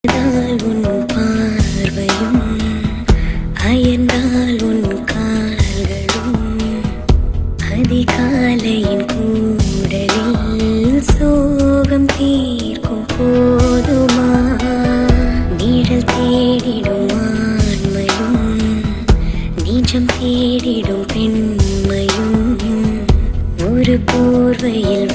உன் பார்வையும் அயர்ந்தால் உன் கால்களும் அதிகாலையின் கூடலில் சோகம் தீர்க்கும் போதுமா நிழல் தேடிடும் ஆண்மையும் நிஜம் தேடிடும் பெண்மையும் ஒரு போர்வையில்